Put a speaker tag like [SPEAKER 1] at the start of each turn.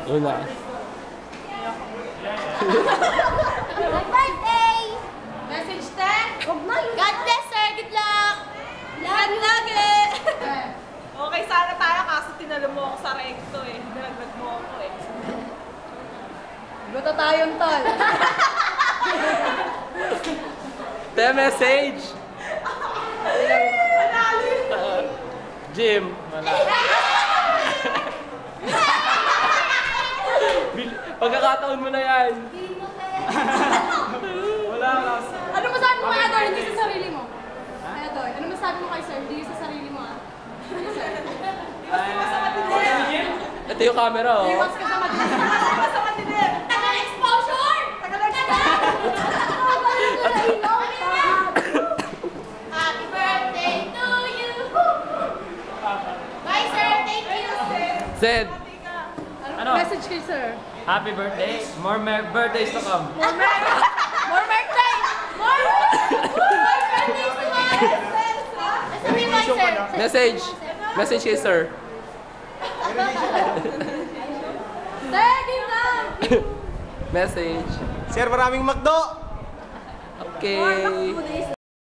[SPEAKER 1] Wala.
[SPEAKER 2] Happy birthday!
[SPEAKER 3] Message, te?
[SPEAKER 2] Huwag na yun.
[SPEAKER 3] God bless, sir. Good luck. God lagi. Okay, sana tayo kaso tinalo mo ako sa recto eh. Dinagdag mo ako eh.
[SPEAKER 2] Luto tayong tol.
[SPEAKER 1] Te, message! Jim, wala. Pagkakataon mo na yan. Wala ka.
[SPEAKER 2] Ano masabi mo kay Ador? Hindi sa sarili mo. Kay Ador, ano masabi mo kay sir? Hindi sa sarili mo ah.
[SPEAKER 1] Ito yung camera, oh.
[SPEAKER 2] Iwas ka sa madilim.
[SPEAKER 3] Sa matilim.
[SPEAKER 2] Tagal exposure!
[SPEAKER 3] Tagal exposure.
[SPEAKER 2] Happy birthday to you! Bye sir, thank you!
[SPEAKER 1] Zed,
[SPEAKER 2] Ano? Message kay sir.
[SPEAKER 1] happy birthday. More birthdays to come.
[SPEAKER 2] More birthday! More birthdays to us! Sabi mo sir.
[SPEAKER 1] Message. Message kay sir.
[SPEAKER 2] Sir, game na!
[SPEAKER 1] Message.
[SPEAKER 4] Sir, maraming McDo!
[SPEAKER 1] Okay.